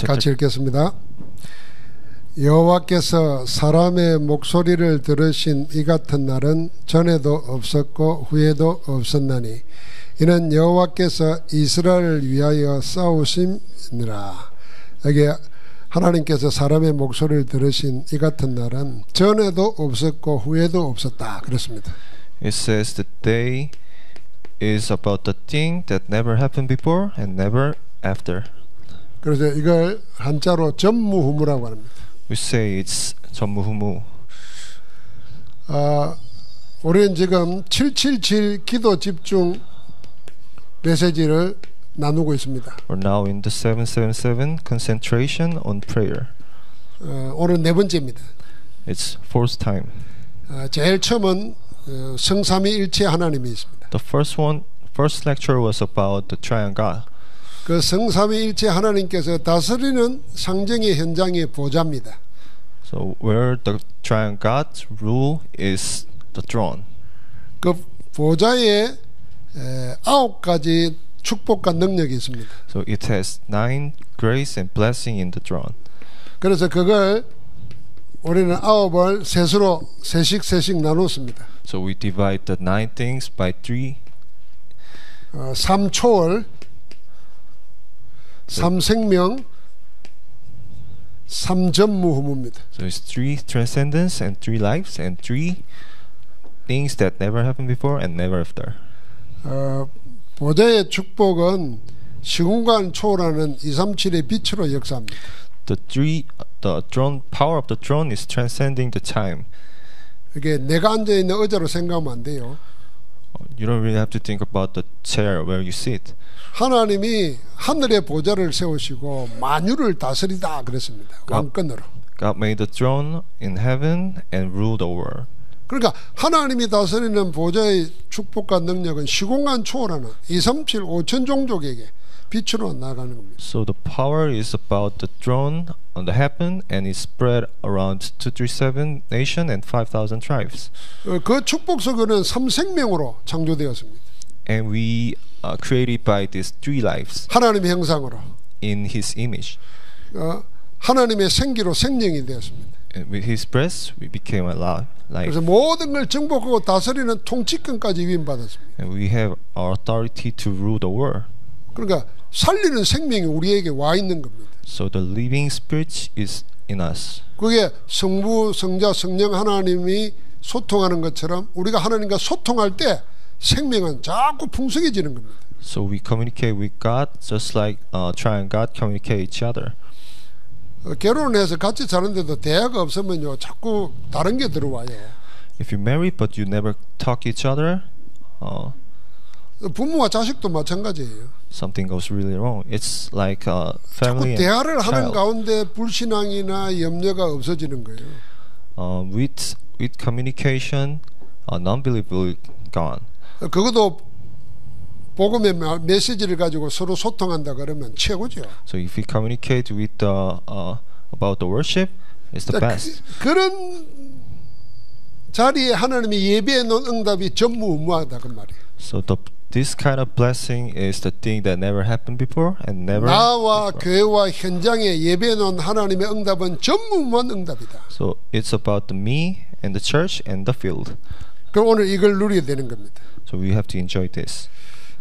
같이 읽겠습니다. 여호와께서 사람의 목소리를 들으신 이 같은 날은 전에도 없었고 후에도 없었나니 이는 여호와께서 이스라엘을 위하여 싸우심이니라. 여기 하나님께서 사람의 목소리를 들으신 이 같은 날은 전에도 없었고 후에도 없었다 그렇습니다. It says the day is about the thing that never happened before and never after. 그래서 이걸 한자로 전무후무라고 합니다. We say it's 전무후무. 우리는 지금 777 기도 집중 메시지를 나누고 있습니다. We're now in the 777 concentration on prayer. 오늘 네 번째입니다. It's fourth time. 제일 처음은 성삼위일체 하나님이 있습니다. The first lecture was about the triune God. 그 성삼위일체 하나님께서 다스리는 상정의 현장의 보좌입니다. So where the triune God rule is the throne. 그 보좌에 9가지 축복과 능력이 있습니다. So it has 9 grace and blessing in the throne. 그래서 그걸 우리는 9을 셋으로 세씩 나눴습니다. So we divide the 9 things by 3. 3초월, 3생명, 3전무후무입니다. So it's 3 transcendence and 3 lives and 3 things that never happened before and never after. 보좌의 축복은 시공간 초월하는 237의 빛으로 역사합니다. The throne power of the throne is transcending the time. 이게 내가 앉아 있는 의자로 생각하면 안 돼요. You don't really have to think about the chair where you sit. 하나님이 하늘의 보좌를 세우시고 만유를 다스리다 그랬습니다. 왕권으로. God made the throne in heaven and ruled the world. 그러니까 하나님이 다스리는 보좌의 축복과 능력은 시공간 초월하는 237 5천 종족에게 빛으로 나가는 겁니다. So the power is about the throne on the heaven and is spread around 237 nation and 5,000 tribes. 그 축복 속에는 3생명으로 창조되었습니다. And we are created by these 3 lives. 하나님의 형상으로. In His image. 하나님의 생기로 생명이 되었습니다. And with His breath, we became alive. 그래서 모든 걸 정복하고 다스리는 통치권까지 위임받았습니다. And we have our authority to rule the world. 그러니까 살리는 생명이 우리에게 와 있는 겁니다. So the living spirit is in us. 그게 성부, 성자, 성령 하나님이 소통하는 것처럼 우리가 하나님과 소통할 때 생명은 자꾸 풍성해지는 겁니다. So we communicate with God just like triune God communicate each other. 결혼해서 같이 사는데도 대화가 없으면요 자꾸 다른 게 들어와요. If you marry but you never talk each other, 부모와 자식도 마찬가지예요. something goes really wrong. It's like family 자꾸 대화를 and 하는 child. 가운데 불신앙이나 염려가 없어지는 거예요. With communication, non-belief will gone. 그것도 복음의 메시지를 가지고 서로 소통한다 그러면 최고죠. So if we communicate with about the worship, it's the best. 그런 자리에 하나님이 예배해 놓은 응답이 전무후무하다 그 말이에요. So this kind of blessing is the thing that never happened before and never. 나와 before. 교회와 현장에 예배해 놓은 하나님의 응답은 전무후무한 응답이다. So it's about me and the church and the field. 그럼 오늘 이걸 누려야 되는 겁니다. So we have to enjoy this.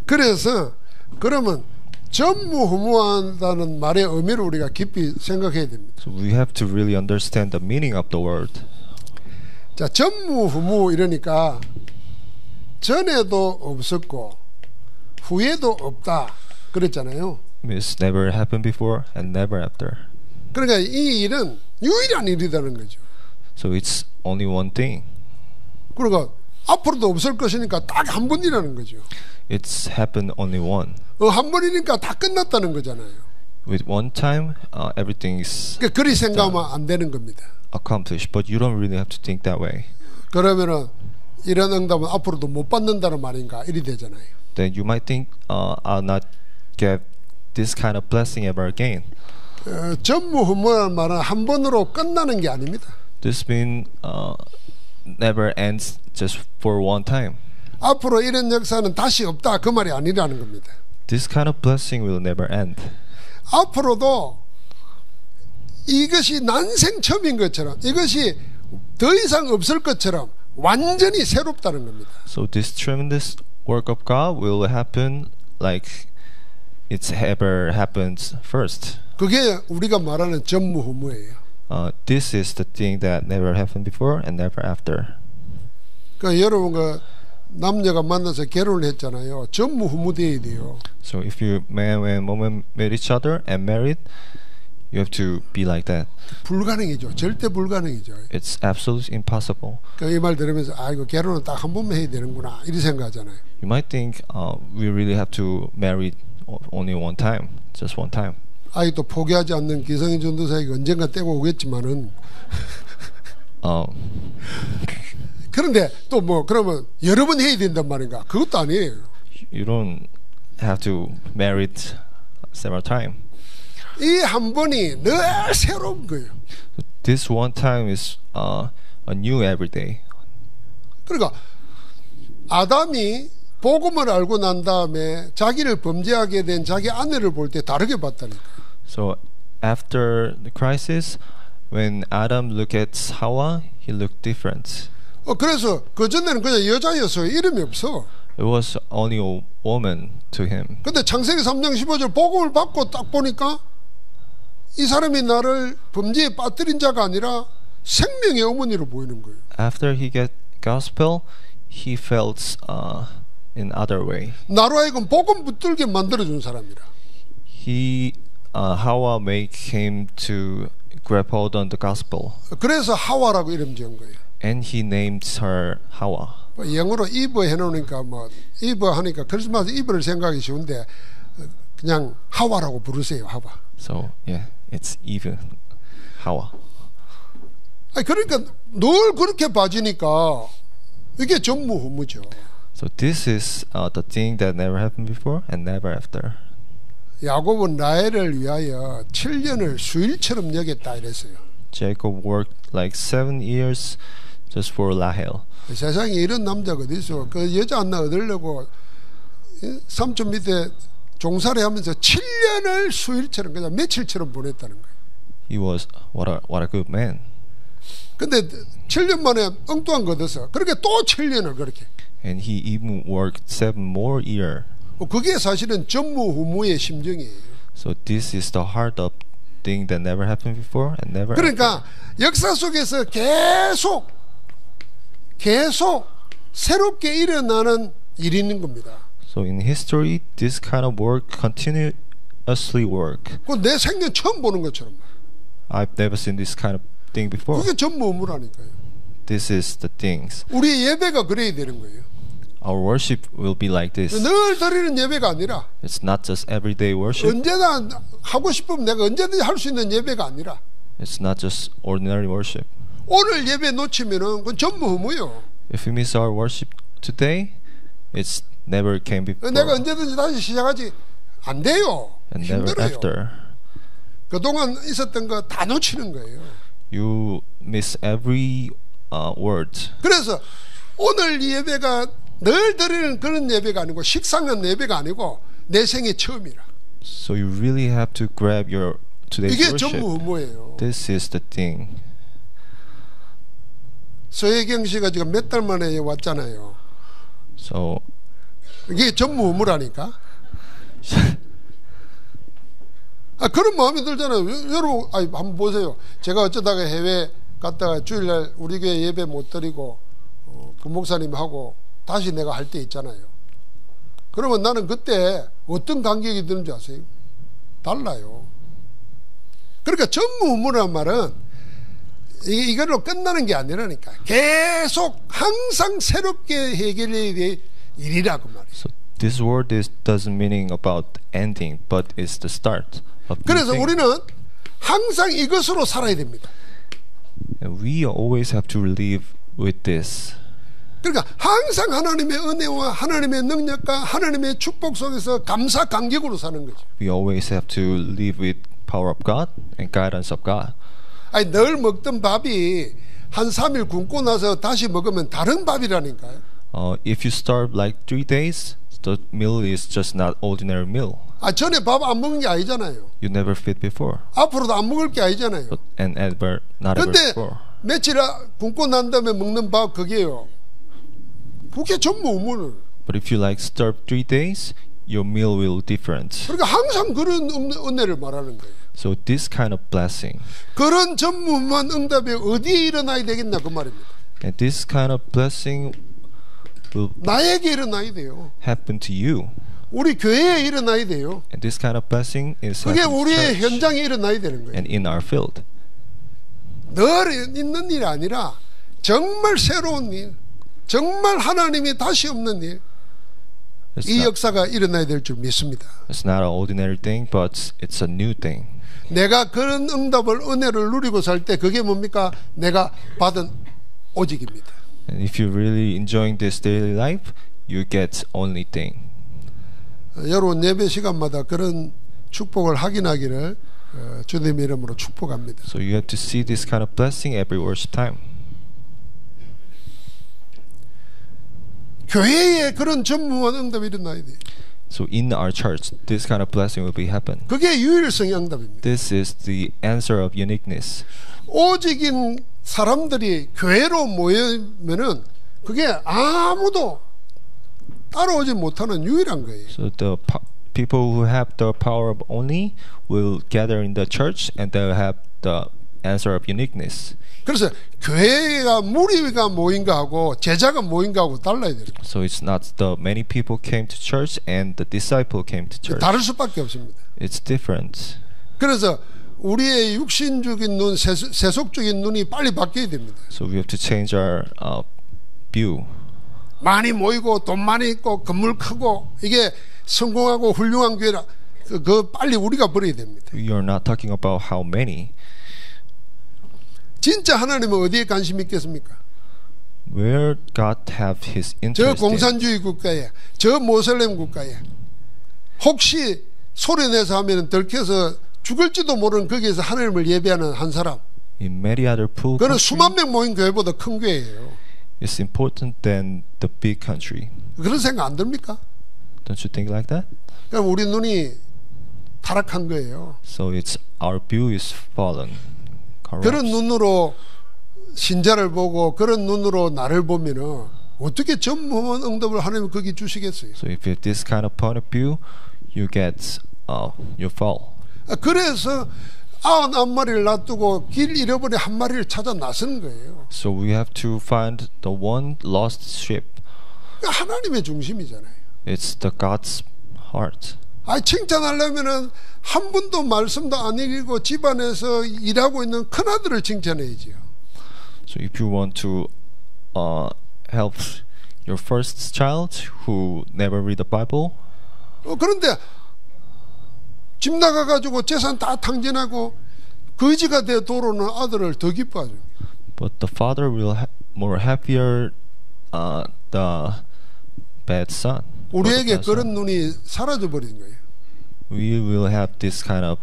그래서 그러면 전무후무하다는 말의 의미를 우리가 깊이 생각해야 됩니다. So we have to really understand the meaning of the word. 자, 전무후무 이러니까 전에도 없었고 후에도 없다 그랬잖아요. It's never happened before and never after. 그러니까 이 일은 유일한 일이라는 거죠. So it's only one thing. 그러니까 앞으로도 없을 것이니까 딱 한 번이라는 거죠. It's happened only one. 한 번이니까 다 끝났다는 거잖아요. With one time, everything is 그러니까 그리 생각하면 안 되는 겁니다. accomplished. But you don't really have to think that way. 그러면은 이런 응답은 앞으로도 못 받는다는 말인가 이리 되잖아요. Then you might think, I'll not get this kind of blessing ever again. 전무후무라는 말은 한 번으로 끝나는 게 아닙니다. This means never ends just for one time. 앞으로 이런 역사는 다시 없다 그 말이 아니라는 겁니다. This kind of blessing will never end. 앞으로도 이것이 난생 처음인 것처럼 이것이 더 이상 없을 것처럼 완전히 새롭다는 겁니다. So this tremendous work of God will happen like it's ever happened first. 그게 우리가 말하는 전무후무예요. This is the thing that never happened before and never after. 그러니까 여러분과 남녀가 만나서 결혼을 했잖아요. 전무후무돼야 돼요. So if you man and woman met each other and married, you have to be like that. 불가능이죠. 절대 불가능이죠. It's absolutely impossible. 그러니까 이 말 들으면서 아 이거 결혼은 딱 한 번만 해야 되는구나 이렇게 생각하잖아요. You might think we really have to marry only one time, just one time. 아직도 포기하지 않는 기성인 전도사에게 언젠가 때고 오겠지만은 그런데 또 뭐 그러면 여러 번 해야 된단 말인가? 그것도 아니에요. You don't have to marry it several times. 이 한 번이 늘 새로운 거예요. This one time is new every day. 그러니까 아담이 복음을 알고 난 다음에 자기를 범죄하게 된 자기 아내를 볼 때 다르게 봤다니까. So after the crisis, when Adam looked at Hawa, he looked different. 그래서 그 전에는 그냥 여자였어요. 이름이 없어. It was only a woman to him. 근데 창세기 3장 15절 복음을 받고 딱 보니까 이 사람이 나를 범죄에 빠뜨린 자가 아니라 생명의 어머니로 보이는 거예요. After he got gospel, he felt in other way. 나로 하여금 복음 붙들게 만들어준 사람이라. He Hawa make him to grab hold on the gospel, 그래서 하와라고 이름 지은 거예요. and he named her Hawa. 영어로 이브 해놓으니까 뭐 이브 하니까 크리스마스 이브를 생각하기 쉬운데 그냥 하와라고 부르세요. 하와. So yeah, it's Eve, Hawa. 아니 그러니까 늘 그렇게 봐지니까 이게 전무후무죠. So this is the thing that never happened before and never after. 야곱은 라헬을 위하여 7년을 수일처럼 여겼다 이랬어요. Jacob worked like 7 years just for Rahel. 세상에 이런 남자가 어디 있어? 그 여자 하나 얻으려고 삼촌 밑에 종살이 하면서 7년을 수일처럼 그냥 며칠처럼 보냈다는 거예요. He was what a good man. 근데 7년 만에 엉뚱한 거 얻어서 그렇게 또 7년을 그렇게. And he even worked 7 more years. 그게 사실은 전무후무의 심정이에요. So this is the heart of thing that never happened before and never 그러니까 after. 역사 속에서 계속 새롭게 일어나는 일이 있는 겁니다. So in history, this kind of work continuously work. 내 생전 처음 보는 것처럼. I've never seen this kind of thing before. 그게 전무후무라니까요. This is the things. 우리의 예배가 그래야 되는 거예요. Our worship will be like this. 늘 드리는 예배가 아니라 It's not just everyday worship. 언제나 하고 싶으면 내가 언제든지 할 수 있는 예배가 아니라 It's not just ordinary worship. 오늘 예배 놓치면은 그건 전무후무요. If we miss our worship today, it's never came before 내가 언제든지 다시 시작하지 안 돼요. and never 힘들어요. after. 그동안 있었던 거 다 놓치는 거예요. You miss every word. 그래서 오늘 이 예배가 늘 드리는 그런 예배가 아니고 식상한 예배가 아니고 내 생애 처음이라. So you really have to grab your today's 이게 worship. 전무후무예요. This is the thing. 서혜경 씨가 지금 몇 달 만에 왔잖아요. So 이게 전무후무라니까. 그런 마음이 들잖아요. 여러분, 한번 보세요. 제가 어쩌다가 해외 갔다가 주일날 우리 교회 예배 못 드리고 부목사님하고 다시 내가 할 때 있잖아요. 그러면 나는 그때 어떤 감격이 드는지 아세요? 달라요. 그러니까 전무후무란 말은 이걸로 끝나는 게 아니라니까. 계속 항상 새롭게 해결해야 될 일이라고 말이에요. So this word doesn't meaning about ending, but it's the start of new 그래서 thing. 우리는 항상 이것으로 살아야 됩니다. And we always have to live with this. 그러니까 항상 하나님의 은혜와 하나님의 능력과 하나님의 축복 속에서 감사 감격으로 사는 거죠. We always have to live with power of God and guidance of God. 아니 늘 먹던 밥이 한 3일 굶고 나서 다시 먹으면 다른 밥이라니까요. If you starve like 3 days, the meal is just not ordinary meal. 전에 밥 안 먹은 게 아니잖아요. You never feed before, 앞으로도 안 먹을 게 아니잖아요. and ever not ever 근데 before. 며칠 굶고 난 다음에 먹는 밥 그게요. 그게 전부 의문을. But if you like starve 3 days, your meal will different. 그러니까 항상 그런 은혜를 말하는 거예요. So this kind of blessing, 그런 전무한 응답이 어디에 일어나야 되겠냐 그 말입니다. and this kind of blessing will 나에게 일어나야 돼요. happen to you. 우리 교회에 일어나야 돼요. And this kind of blessing is 그게 happening 우리의 in church 현장에 일어나야 되는 거예요. and in our field. 늘 있는 일이 아니라 정말 새로운 일, 정말 하나님이 다시 없는 일, 이 역사가 일어나야 될 줄 믿습니다. It's not an ordinary thing, but it's a new thing. 내가 그런 응답을 은혜를 누리고 살 때 그게 뭡니까? 내가 받은 오직입니다. And if you're really enjoying this daily life, you get only thing. 여러분 예배 시간마다 그런 축복을 확인하기를 주님의 이름으로 축복합니다. So you have to see this kind of blessing every worship time. 교회에 그런 전무한 응답이 일어나야 돼요. So in our church, this kind of blessing will be happen. 그게 유일성의 응답입니다. This is the answer of uniqueness. 오직인 사람들이 교회로 모이면은 그게 아무도 따라오지 못하는 유일한 거예요. So the people who have the power of only will gather in the church, and they'll have the answer of uniqueness. 그래서 교회가 무리가 모인 거하고 제자가 모인 거하고 달라야 돼요. So it's not the many people came to church and the disciple came to church. 다를 수밖에 없습니다. It's different. 그래서 우리의 육신적인 눈, 세속적인 눈이 빨리 바뀌어야 됩니다. So we have to change our view. 많이 모이고 돈 많이 있고 건물 크고 이게 성공하고 훌륭한 교회라 그 빨리 우리가 버려야 됩니다. We are not talking about how many. 진짜 하나님은 어디에 관심 있겠습니까? Where God have His 저 interest in. 공산주의 국가에, 저 모슬렘 국가에 혹시 소리내서 하면 들켜서 죽을지도 모르는 거기에서 하나님을 예배하는 한 사람, In many other poor 그는 countries, 수만 명 모인 교회보다 큰 교회예요. it's important than the big country. 그런 생각 안 듭니까? Don't you think like that? 그럼 우리 눈이 타락한 거예요. So it's our view is fallen. Corrupt. 그런 눈으로 신자를 보고 그런 눈으로 나를 보면은 어떻게 전무한 응답을 하나님 거기 주시겠어요? So if you have this kind of point of view, you get you fall. 그래서 99마리를 놔두고 길 잃어버린 한 마리를 찾아 나서는 거예요. So we have to find the one lost sheep. 하나님의 중심이잖아요. It's the God's heart. 칭찬하려면은 한 분도 말씀도 안 읽고 집안에서 일하고 있는 큰아들을 칭찬해야지요. So if you want to help your first child who never read the Bible, 그런데 집 나가가지고 재산 다 탕진하고 거지가 돼 돌아오는 아들을 더 기뻐하죠. but the father will more happier the bad son. 우리에게 bad 그런 son. 눈이 사라져 버린 거예요. We will have this kind of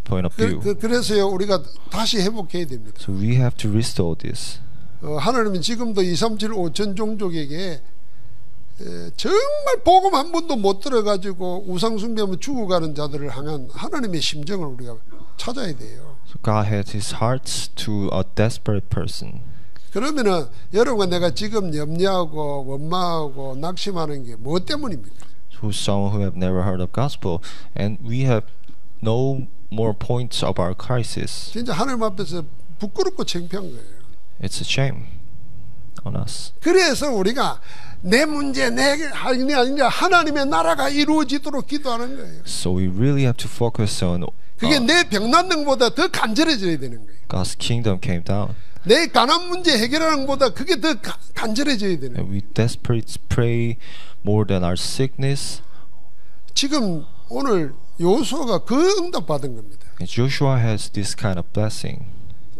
point of view. 그래서요 우리가 다시 회복해야 됩니다. So we have to restore this. 하나님은 지금도 237 전 종족에게 정말 복음 한 번도 못 들어가지고 우상 숭배하면 죽어가는 자들을 향한 하나님의 심정을 우리가 찾아야 돼요. So God had His heart to a desperate person. 그러면은 여러분과 내가 지금 염려하고 원망하고 낙심하는 게 뭐 때문입니까? To someone who have never heard of gospel, and we have no more points of our crisis. 진짜 하나님 앞에서 부끄럽고 창피한 거예요. It's a shame on us. 그래서 우리가 내 문제 내 할일이 아니라 하나님의 나라가 이루어지도록 기도하는 거예요. So we really have to focus on 그게 내 병낫는 것보다 더 간절해져야 되는 거예요. God's kingdom came down. 내 가난 문제 해결하는 것보다 그게 더 간절해져야 되는 And 거예요. we desperately pray more than our sickness. 지금 오늘 여호수아가 그 응답 받은 겁니다. And Joshua has this kind of blessing.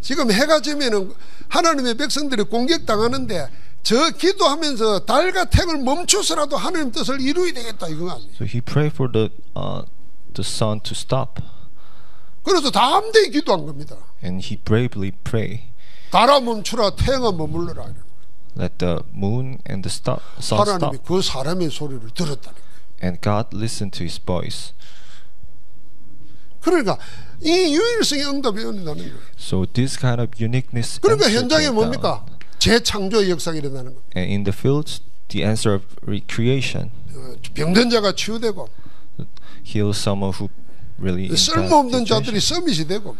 지금 해가 지면은 하나님의 백성들이 공격당하는데 저 기도하면서 달과 태양을 멈춰서라도 하나님 뜻을 이루어야 되겠다 이거 아니에요. So he prayed for the sun to stop, 그래서 담대히 기도한 겁니다. and he bravely prayed. 달아 멈추라 태양아 머물러라. Let the moon and the sun 하나님이 stop. 그 사람의 소리를 들었다는 거예요. And God listened to his voice. 그러니까 이 유일성의 응답이 일어나는 거예요. So this kind of uniqueness. 그러니까 answer 현장에 came 뭡니까? down. 재창조의 역사가 일어나는 거예요. And in the field, the answer of recreation. 병든 자가 치유되고 Heal someone who really in 쓸모없는 that 자들이 situation 서밋이 되고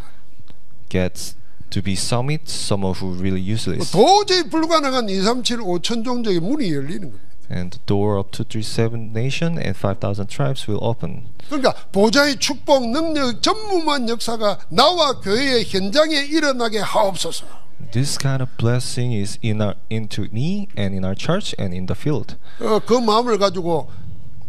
gets to be summit, someone who really useless. 도저히 불가능한 2, 3, 7, 5천 종족의 문이 열리는 겁니다. And the door of 237 nation and 5,000 tribes will open. 그러니까 보좌의 축복, 능력, 전무한 역사가 나와 교회의 현장에 일어나게 하옵소서. This kind of blessing is into me and in our church and in the field. 그 마음을 가지고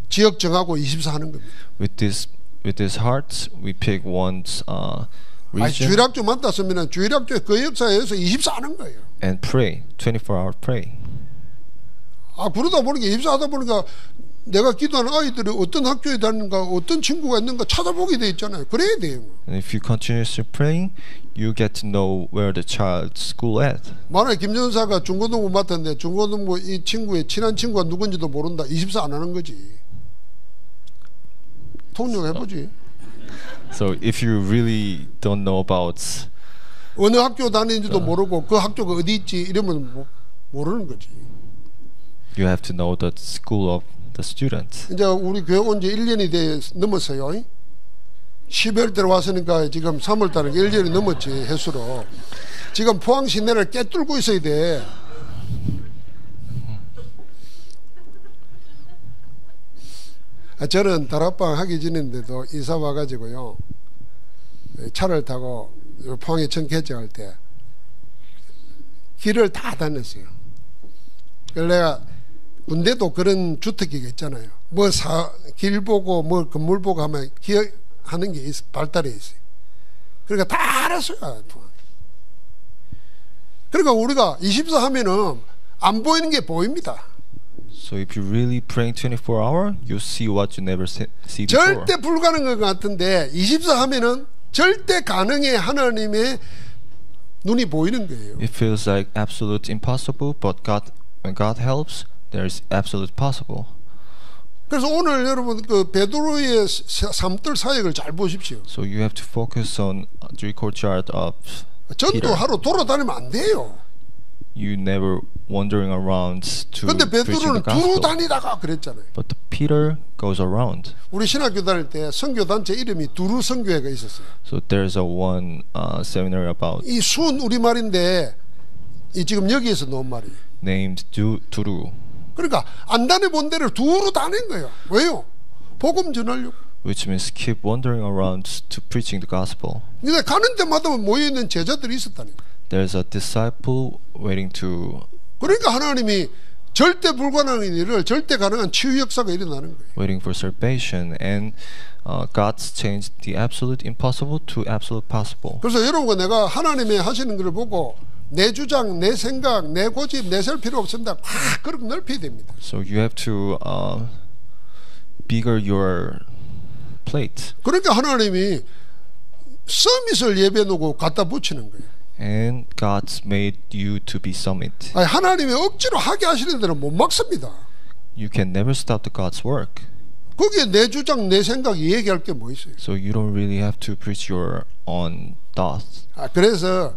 지역 정하고 24 하는 겁니다. With this heart, we pick one's 아니, region 주일학교 만났으면 주일학교 그 역사에서 24 하는 거예요. and pray, 24-hour pray. 아, 그러다 보니까 24 하다 보니까 내가 기도하는 아이들이 어떤 학교에 다니는가, 어떤 친구가 있는가 찾아보게 돼 있잖아요. 그래야 돼요. And if you continuously praying, you get to know where the child's school at. 만약에 김전사가 중고등부 맡았는데 중고등부 이 친구의 친한 친구가 누군지도 모른다. 24 안 하는 거지. 통역해보지. So if you really don't know about 어느 학교 다니는지도 모르고 그 학교가 어디 있지 이러면 모르는 거지. you have to know the school of the student. 이제 우리 교회 온 지 1년이 넘었어요. 12월 달 왔으니까 지금 3월 달에 1년이 넘었지 해수로. 지금 포항 시내를 꿰뚫고 있어야 돼. 저는 다락방 하기 전인데도 이사 와가지고요 차를 타고 포항에 청개정할 때 길을 다 다녔어요. 그래서 내가 군대도 그런 주특기가 있잖아요. 뭐 길 보고 뭐 건물 보고 하면 기억하는 게 발달해 있어요. 그러니까 다 알았어요. 그러니까 우리가 24 하면은 안 보이는 게 보입니다. So if you really praying 24-hour, you see what you never see before. 절대 불가능한 것 같은데 24 하면은 절대 가능해 하나님의 눈이 보이는 거예요. It feels like absolute impossible, but when God helps, there is absolute possible. 그래서 오늘 여러분 그 베드로의 삼들 사역을 잘 보십시오. So you have to focus on the courtyard of Peter. 전도하러 돌아다니면 안 돼요. You never wandering around to 근데 preaching 베드로는 the 두루 gospel. 다니다가 그랬잖아요. But Peter goes around. 우리 신학교 다닐 때 선교단체 이름이 두루 선교회가 있었어요. So there's a one seminary about 이 순 우리말인데 이 지금 여기에서 놓은 말이에요. named Duru, 그러니까 안 다녀본 데를 두루 다닌 거예요. 왜요? 복음 전하려고. which means keep wandering around to preaching the gospel. 근데 가는 데마다 모여있는 제자들이 있었다니까. There's a disciple waiting to 그러니까 하나님이 절대 불가능한 일을 절대 가능한 치유 역사가 일어나는 거예요. waiting for salvation, and God's changed the absolute impossible to absolute possible. 그래서 여러분과 내가 하나님의 하시는 것을 보고 내 주장, 내 생각, 내 고집, 내셀 필요 없습니다. 확 그렇게 넓혀야 됩니다. So you have to bigger your plate, 그러니까 하나님이 서밋을 예배 놓고 갖다 붙이는 거예요. and God's made you to be summit. 아니, 하나님이 억지로 하게 하시는 데는 못 막습니다. You can never stop the God's work. 거기에 내 주장, 내 생각 얘기할 게 뭐 있어요? So you don't really have to preach your own thoughts. 그래서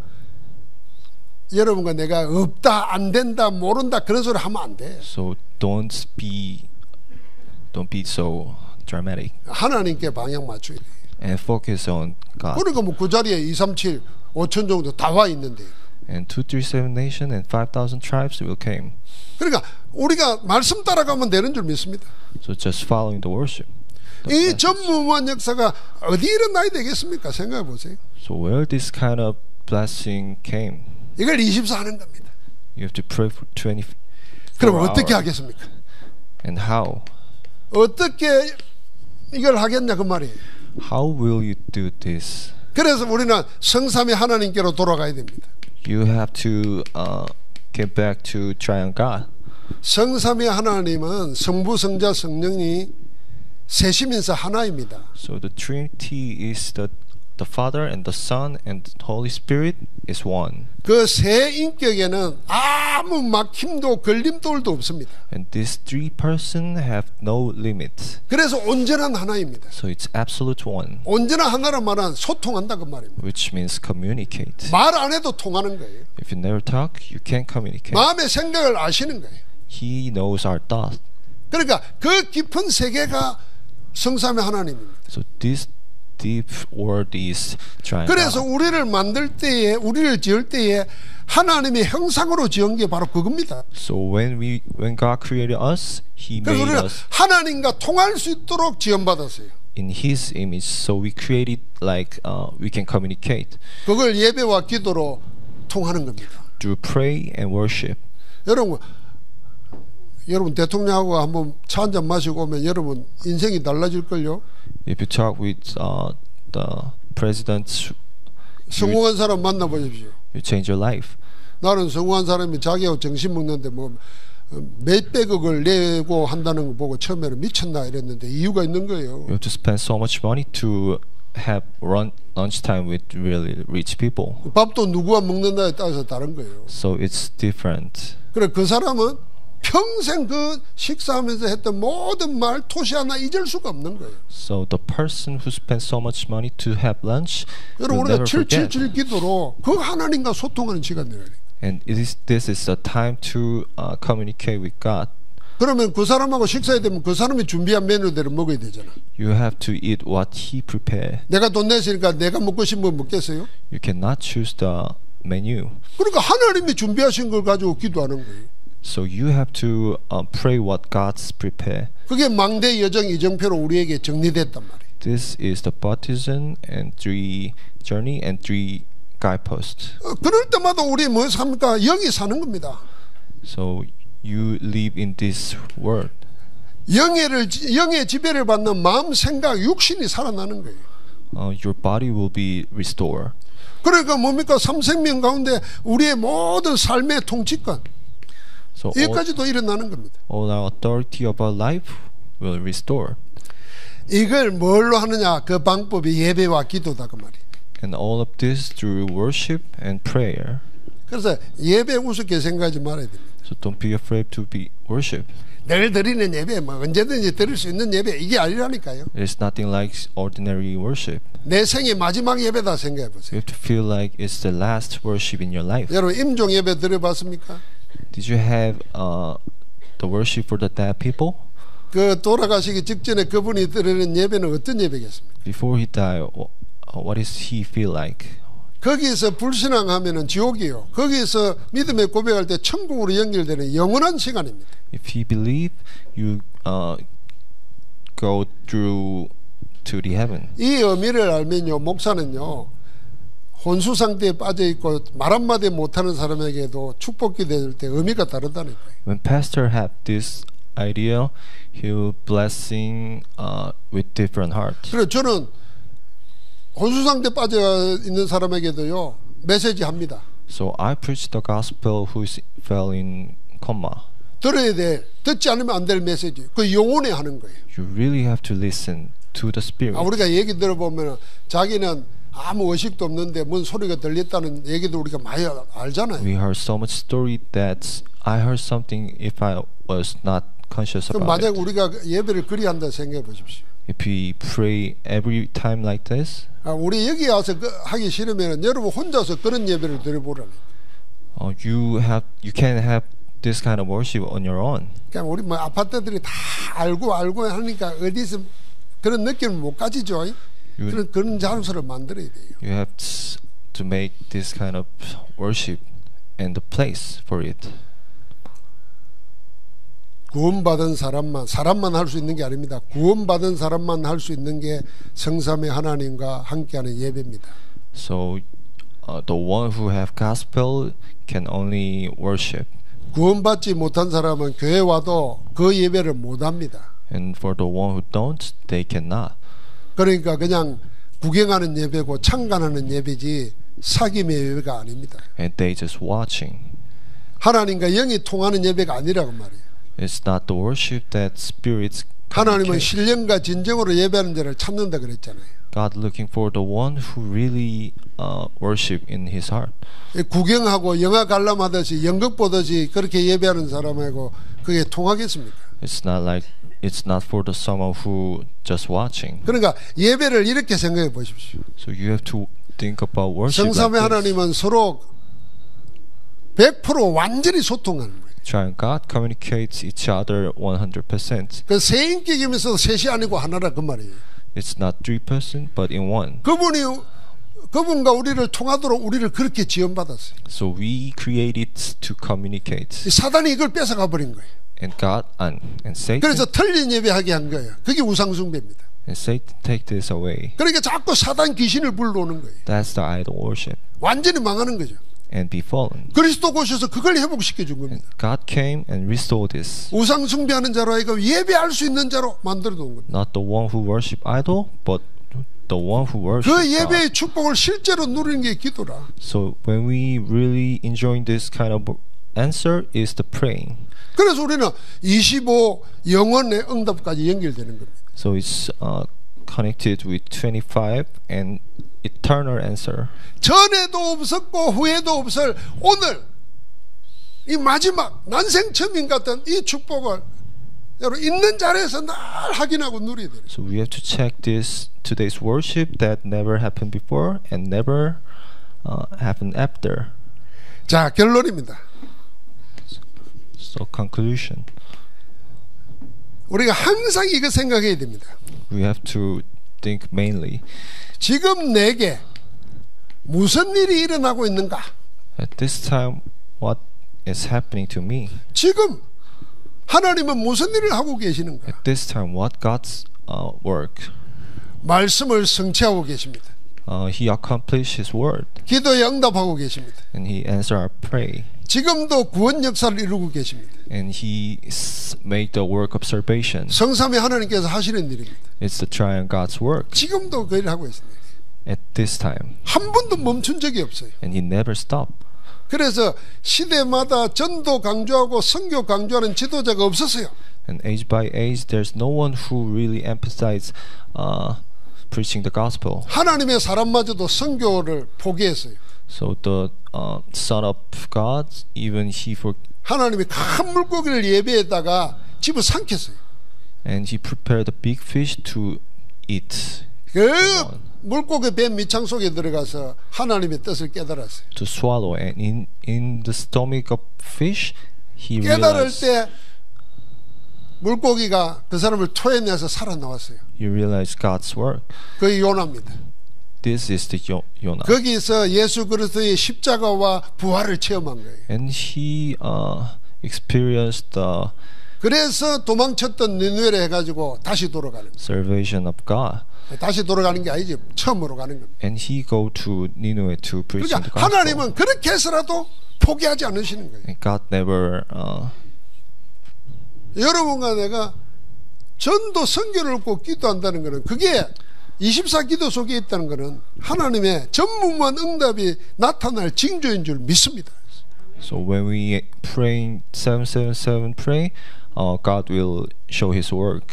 여러분과 내가 없다, 안 된다, 모른다 그런 소리 하면 안 돼. So don't be so dramatic, 하나님께 방향 맞춰야 돼. and focus on God. 그러니까 뭐 그 자리에 2, 3, 7, 5천 정도 다 와 있는데. And 237 nation and 5,000 tribes will came. 그러니까 우리가 말씀 따라가면 되는 줄 믿습니다. So just following the worship. 이 전무한 역사가 어디 일어나야 되겠습니까? 생각해 보세요. So where this kind of blessing came? 이걸 24 하는 겁니다. You have to pray for 24 그럼 hours. 어떻게 하겠습니까? And how? 어떻게 이걸 하겠냐 그 말이에요. How will you do this? 그래서 우리는 성삼위 하나님께로 돌아가야 됩니다. You have to get back to triune God. 성삼위 하나님은 성부, 성자, 성령이 셋이면서 하나입니다. So the Trinity is the the Father and the Son and the Holy Spirit is one. 그 세 인격에는 아무 막힘도 걸림돌도 없습니다. And these three persons have no limit. 그래서 온전한 하나입니다. So it's absolute one, 온전한 하나란 말은 소통한다 그 말입니다. which means communicate. 말 안 해도 통하는 거예요. If you never talk, you can't communicate. 마음의 생각을 아시는 거예요. He knows our thought. 그러니까 그 깊은 세계가 성삼의 하나님입니다. So this deep word is 그래서 triune. 우리를 만들 때에 우리를 지을 때에 하나님의 형상으로 지은 게 바로 그겁니다. So when God created us, He 그래서 made 우리가 us 하나님과 통할 수 있도록 지원받았어요. in His image. So we created like we can communicate 그걸 예배와 기도로 통하는 겁니다. through pray and worship. 여러분 대통령하고 한번 차 한잔 마시고 오면 여러분 인생이 달라질걸요. If you talk with the president, 성공한 사람 만나보십시오. you change your life. 나는 성공한 사람이 자기하고 정신 먹는데 뭐 몇백억을 내고 한다는 거 보고 처음에는 미쳤나 이랬는데 이유가 있는 거예요. You have to spend so much money to have lunch time with really rich people. 밥도 누구와 먹는다에 따라서 다른 거예요. So it's different. 그래 그 사람은 평생 그 식사하면서 했던 모든 말 토시 하나 잊을 수가 없는 거예요. So the person who spends so much money to have lunch 여러분 will 우리가 never forget. 777 기도로 그 하나님과 소통하는 시간이라니까. And this is a time to communicate with God. 그러면 그 사람하고 식사해야 되면 그 사람이 준비한 메뉴대로 먹어야 되잖아. You have to eat what He prepared. 내가 돈 냈으니까 내가 먹고 싶은 거 먹겠어요? You cannot choose the menu. 그러니까 하나님이 준비하신 걸 가지고 기도하는 거예요. So you have to pray what God's prepared. 그게 망대 여정 이정표로 우리에게 정리됐단 말이에요. This is the baptism and 3 journey and 3 guideposts. 그럴 때마다 우리 뭐 삽니까? 영이 사는 겁니다. So you live in this world. 영의 지배를 받는 마음, 생각, 육신이 살아나는 거예요. Your body will be restored. 그러니까 뭡니까? 삼생명 가운데 우리의 모든 삶의 통치권 So 여기까지도 일어나는 겁니다. all our authority of our life will restore. 이걸 뭘로 하느냐? 그 방법이 예배와 기도다 그 말이에요. And all of this through worship and prayer. 그래서 예배 우습게 생각하지 말아야 됩니다. So don't be afraid to be worship. 늘 드리는 예배, 뭐 언제든지 드릴 수 있는 예배 이게 아니라니까요. It's nothing like ordinary worship. 내 생의 마지막 예배다 생각해 You 보세요. have to feel like it's the last worship in your life. 여러분 임종 예배 드려봤습니까? Did you have the worship for the dead people? 그 돌아가시기 직전에 그분이 드리는 예배는 어떤 예배겠습니까? Before he died, what does he feel like? 거기에서 불신앙하면은 지옥이요. 거기에서 믿음의 고백할 때 천국으로 연결되는 영원한 시간입니다. If he believe, you go through to the heaven. 이 의미를 알면요, 목사는요, 혼수 상태에 빠져 있고 말 한마디 못하는 사람에게도 축복이 될 때 의미가 다르다는 거예요. When pastor have this idea, he'll blessing with different heart. 그래서 저는 혼수 상태에 빠져 있는 사람에게도요 메시지 합니다. So I preach the gospel who fell in coma. 들어야 돼. 듣지 않으면 안 될 메시지. 그 영혼에 하는 거예요. You really have to listen to the Spirit. 우리가 얘기 들어보면 자기는 아무 의식도 없는데 뭔 소리가 들렸다는 얘기도 우리가 많이 알잖아요. We heard so much story that I heard something if I was not conscious 그럼 about 만약 it. 우리가 예배를 그리 한다 생각해 보십시오. If we pray every time like this, 우리 여기 와서 하기 싫으면 여러분 혼자서 그런 예배를 드려보라는. you can have this kind of worship on your own. 그냥 우리 뭐 아파트들이 다 알고 하니까 어디서 그런 느낌을 못 가지죠. 그런 장소를 만들어야 돼요. You have to make this kind of worship and the place for it. 구원받은 사람만 할 수 있는 게 아닙니다. 구원받은 사람만 할 수 있는 게 성삼의 하나님과 함께하는 예배입니다. So the one who have gospel can only worship. 구원받지 못한 사람은 교회 와도 그 예배를 못합니다. And for the one who don't, they cannot. 그러니까 그냥 구경하는 예배고 참관하는 예배지 사귐의 예배가 아닙니다. And they just watching. 하나님과 영이 통하는 예배가 아니라고 말이에요. It's not the worship that spirits 하나님은 communicate. 신령과 진정으로 예배하는 자를 찾는다 그랬잖아요. God looking for the one who really worship in his heart. 구경하고 영화 관람하듯이 연극 보듯이 그렇게 예배하는 사람하고 그게 통하겠습니까? It's not for the someone who just watching. 그러니까 예배를 이렇게 생각해 보십시오. So you have to think about worship 성삼위 like this. 하나님은 서로 100% 완전히 소통하는 거예요. Trying God communicates each other 100%. 그 세 인격이면서 셋이 아니고 하나라 그 말이에요. It's not three person, but in one. 그분과 우리를 통하도록 우리를 그렇게 지원받았어요. So we created to communicate. 사단이 이걸 뺏어가 버린 거예요. And God and Satan. 그래서 틀린 예배하게 한 거예요. 그게 우상숭배입니다. And Satan take this away. 그러니까 자꾸 사단 귀신을 불러오는 거예요. That's the idol worship. 완전히 망하는 거죠. And be fallen. 그리스도 오셔서 그걸 회복시켜 준 겁니다. God came and restored this. 우상 숭배하는 자로 하여금 예배할 수 있는 자로 만들어 놓은 겁니다. Not the one who worship idol, but the one who worship 그 God. 예배의 축복을 실제로 누리는 게 기도라. So when we really enjoying this kind of answer is the praying. 그래서 우리는 25 영원의 응답까지 연결되는 겁니다. So it's connected with 25 and eternal answer. 전에도 없었고 후에도 없을 오늘 이 마지막 난생 처음인 같은 이 축복을 여러분 있는 자리에서 늘 확인하고 누려야 돼요. So we have to check this today's worship that never happened before and never happened after. 자, 결론입니다. So conclusion. 우리가 항상 이거 생각해야 됩니다. We have to think mainly. 지금 내게 무슨 일이 일어나고 있는가? At this time, what is happening to me? 지금 하나님은 무슨 일을 하고 계시는가? At this time, what God's work? 말씀을 성취하고 계십니다. He accomplished His word, 기도에 응답하고 계십니다. and He answered our prayer, 지금도 구원 역사를 이루고 계십니다. and He made the work of salvation. 성삼위 하나님께서 하시는 일입니다. It's the triune God's work. 지금도 그 일을 하고 있습니다. At this time, 한 번도 멈춘 적이 없어요. and He never stopped. 그래서 시대마다 전도 강조하고 선교 강조하는 지도자가 없었어요. And age by age, there's no one who really emphasized preaching the gospel. 하나님의 사람마저도 선교를 포기했어요. So the Son of God, even He 하나님이 큰 물고기를 예배에다가 집어 삼켰어요. and He prepared a big fish to eat. 그 물고기 배 밑창 속에 들어가서 하나님의 뜻을 깨달았어요. To swallow, and in the stomach of fish, He 깨달을 realized. 때 물고기가 그 사람을 토해내서 살아나왔어요. He realized God's work. 그게 요나입니다. This is the Jonah. 거기서 예수 그리스도의 십자가와 부활을 체험한 거예요. And he experienced the 그래서 도망쳤던 니느웨를 해가지고 다시 돌아가는 거예요. salvation of God. 다시 돌아가는 게 아니지, 처음으로 가는 겁니다. And he go to Nineveh to preach the 그러니까 gospel. 하나님은 그렇게 해서라도 포기하지 않으시는 거예요. And God never 여러분과 내가 전도 선교를 꼭 기도한다는 것은 그게 24 기도 속에 있다는 것은 하나님의 전무후무한 응답이 나타날 징조인 줄 믿습니다. So when we praying 777 pray, God will show His work.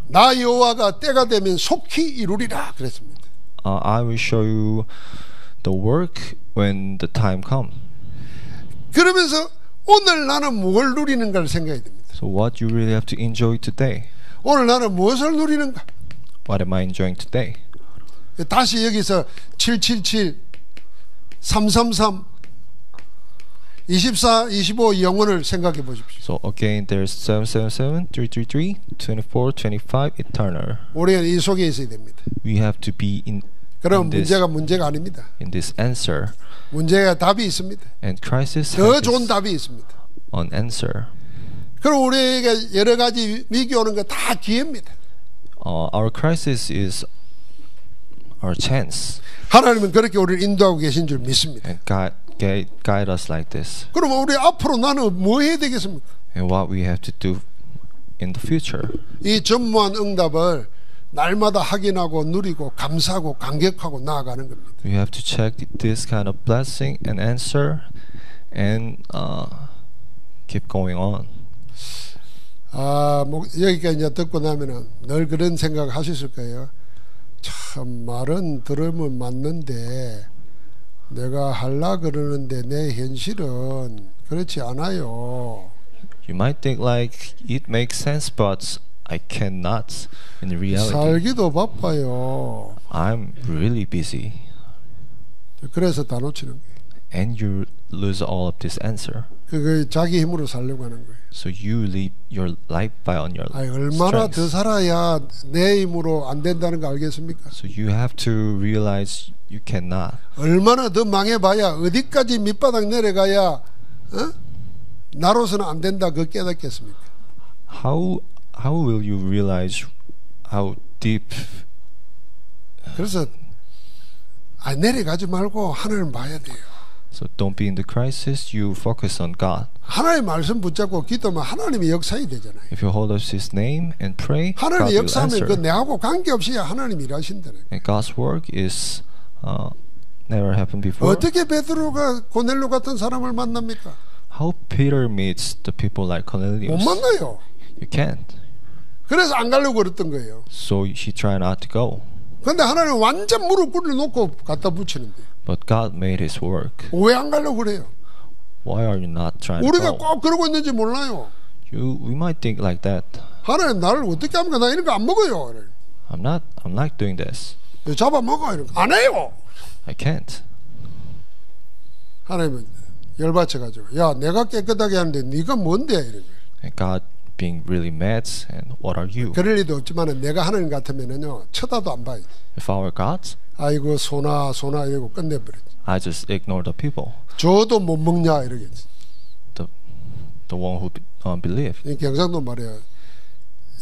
나 여호와가 때가 되면 속히 이루리라 그랬습니다. I will show you the work when the time come. 그러면서 오늘 나는 무엇을 누리는가를 생각해야 됩니다. So what you really have to enjoy today? 오늘 나는 무엇을 누리는가? What am I enjoying today? 다시 여기서 777, 333, 24, 25 영혼을 생각해 보십시오. So again, there's 777, 333, 24, 25, eternal. 우리는 이 속에 있어야 됩니다. We have to be 그럼 in 문제가 아닙니다. this answer. 문제가 답이 있습니다. And crisis 더 has 좋은 답이 있습니다. an answer. 그럼 우리에게 여러 가지 위기 오는 거 다 기회입니다. Our crisis is our chance. 하나님은 그렇게 우리를 인도하고 계신 줄 믿습니다. And God guide us like this. 그럼 우리 앞으로 나는 뭐 해야 되겠습니까? And what we have to do in the future. 이 전무한 응답을 날마다 확인하고 누리고 감사하고 감격하고 나아가는 겁니다. We have to check this kind of blessing and answer and keep going on. 여기까지 이제 듣고 나면은 늘 그런 생각 하셨을 거예요. 참 말은 들으면 맞는데 내가 할라 그러는데 내 현실은 그렇지 않아요. You might think like it makes sense, but I cannot. In reality, 살기도 바빠요. I'm really busy. 그래서 다 놓치는 거예요. And you lose all of this answer. 그거 자기 힘으로 살려고 하는 거예요. So you live your life by on your 아니, 얼마나 더 strength. 살아야 내 힘으로 안 된다는 거 알겠습니까? So you have to realize you cannot. 얼마나 더 망해봐야 어디까지 밑바닥 내려가야 나로서는 안 된다 그거 깨닫겠습니까? How will you realize how deep? 그래서 내려가지 말고 하늘을 봐야 돼요. So don't be in the crisis. You focus on God. 하나님의 말씀 붙잡고 기도하면 하나님의 역사이 되잖아요. If you hold up His name and pray, God 하나님의 will 역사하면 그 answer. 내하고 관계없이 하나님이 일하신다는 거예요. And God's work is never happened before. 어떻게 베드로가 고넬료 같은 사람을 만납니까? How Peter meets the people like 못 Cornelius. 만나요. You can't. 그래서 안 가려고 그랬던 거예요. So he tried not to go. 근데 하나님 완전 무릎 꿇어놓고 갖다 붙이는데 But God made His work. 왜 안 가려고 그래요? Why are you not trying to 우리가 go? 꼭 그러고 있는지 몰라요. We might think like that. 하나님 나를 어떻게 합니까? 나 이런 거 안 먹어요. I'm not doing this. 잡아먹어 이런 거 안 해요. I can't. 하나님은 열받쳐가지고 야 내가 깨끗하게 하는데 네가 뭔데 이런 거예요. And God being really mad, and what are you? 그럴 리도 없지만 내가 하나님 같으면은요 쳐다도 안 봐요. If I were God, 아이고 소나 이러고 끝내버리지. I just ignore the people, 저도 못 먹냐 이러겠지. the one who believe. 이 경상도 말이야.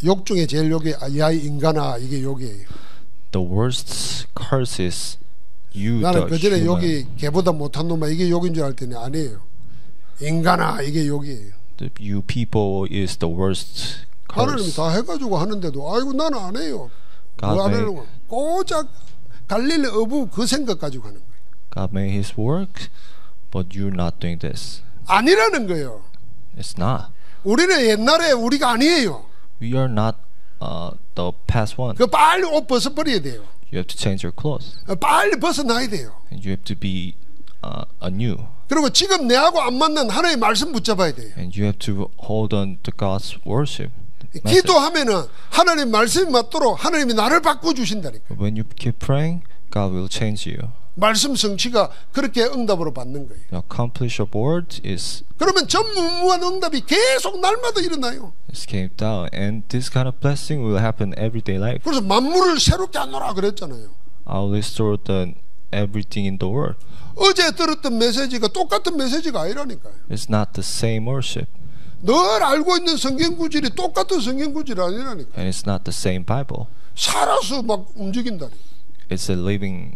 욕 중에 제일 욕이 야 이 인간아 이게 욕이에요. The worst curse is you, 나는 the 그 전에 human. 욕이 개보다 못한 놈아 이게 욕인 줄 알았더니 아니에요. 인간아 이게 욕이에요. You people is the worst 하나님이 curse. 다 해가지고 하는데도 아이고 나는 안 해요. God 뭐 안 made- 하려고 고작 갈릴리 어부 그 생각 가지고 하는 거예요. God made His work, but you're not doing this. 아니라는 거예요. It's not. 우리는 옛날에 우리가 아니에요. We are not the past one. 그 빨리 옷 벗어버려야 돼요. You have to change your clothes, 빨리 벗어나야 돼요. and you have to be anew, 그리고 지금 내하고 안 맞는 하나님의 말씀 붙잡아야 돼요. and you have to hold on to God's worship. message. 기도하면은 하나님 말씀이 맞도록 하나님이 나를 바꿔주신다니까. When you keep praying, God will change you. 말씀 성취가 그렇게 응답으로 받는 거예요. The accomplish of word is 그러면 전무후무한 응답이 계속 날마다 일어나요. came down, and this kind of blessing will happen everyday life. 그래서 만물을 새롭게 하노라 그랬잖아요. I'll restore everything in the world. 어제 들었던 메시지가 똑같은 메시지가 아니라니까요. It's not the same worship, 늘 알고 있는 성경 구절이 똑같은 성경 구절이 아니라니까. and it's not the same Bible. 살아서 막 움직인다니. It's a living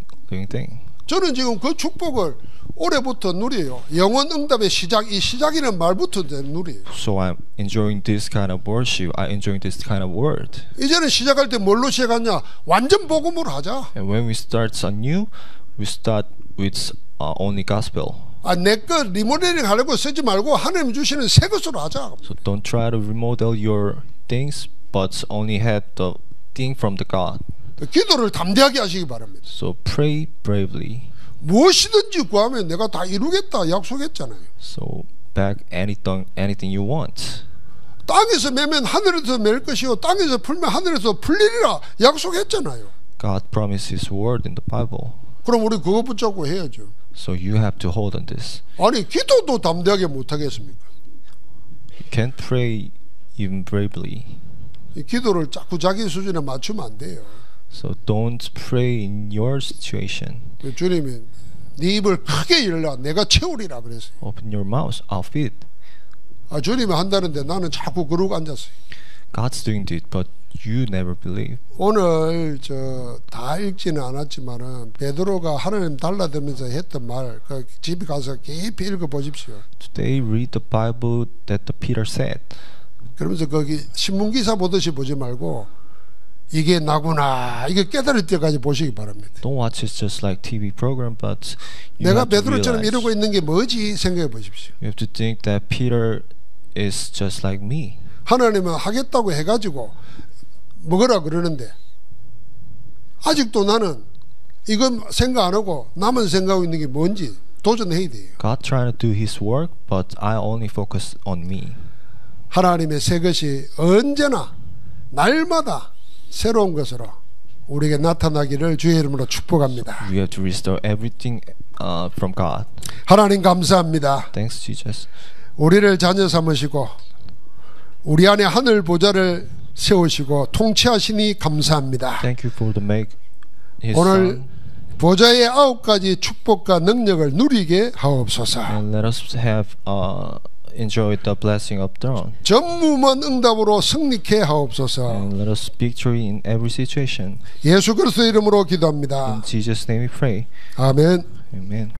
thing. 저는 지금 그 축복을 올해부터 누려요. 영원 응답의 시작, 이 시작이라는 말부터 누려요. So I'm enjoying this kind of worship. I'm enjoying this kind of word. 이제는 시작할 때 뭘로 시작하냐? 완전 복음으로 하자. And when we start anew, we start with only gospel. 내 거 리모델링 하려고 쓰지 말고 하나님 주시는 새 것으로 하자. So don't try to remodel your things, but only have the thing from the God. 기도를 담대하게 하시기 바랍니다. So pray bravely. 무엇이든지 구하면 내가 다 이루겠다 약속했잖아요. So beg anything you want. 땅에서 매면 하늘에서 맬 것이요 땅에서 풀면 하늘에서 풀리리라 약속했잖아요. God promised His word in the Bible. 그럼 우리 그거 붙잡고 해야죠. So you have to hold on this. 아니 기도도 담대하게 못하겠습니까? You can't pray even bravely. 이 기도를 자꾸 자기 수준에 맞추면 안 돼요. So don't pray in your situation. 주님이 네 입을 크게 열라 내가 채우리라 그랬어요. Open your mouth, I'll feed. 주님이 한다는데 나는 자꾸 그러고 앉았어요. God's doing this, but you never believe. 오늘 다 읽지는 않았지만은 베드로가 하나님 달라들면서 했던 말, 그 집에 가서 깊이 읽어 보십시오. Today read the Bible that the Peter said. 그러면서 거기 신문 기사 보듯이 보지 말고 이게 나구나 이게 깨달을 때까지 보시기 바랍니다. Don't watch it just like TV program, but you 내가 have to 베드로처럼 realize. 이러고 있는 게 뭐지 생각해 보십시오. You have to think that Peter is just like me. 하나님은 하겠다고 해가지고 먹으라 그러는데 아직도 나는 이건 생각 안 하고 나만 생각하고 있는 게 뭔지 도전해야 돼요. God trying to do His work, but I only focus on me. 하나님의 새 것이 언제나 날마다 새로운 것으로 우리에게 나타나기를 주의 이름으로 축복합니다. We have to restore everything from God. 하나님 감사합니다. Thanks, Jesus. 우리를 자녀 삼으시고 우리 안에 하늘 보좌를 세우시고 통치하시니 감사합니다. Thank you for the make His 오늘 Son, 보좌의 9가지 축복과 능력을 누리게 하옵소서. and let us have enjoy the blessing of throne. 전무만 응답으로 승리케 하옵소서. And let us victory in every situation. 예수 그리스도 이름으로 기도합니다. In Jesus' name we pray. 아멘. Amen.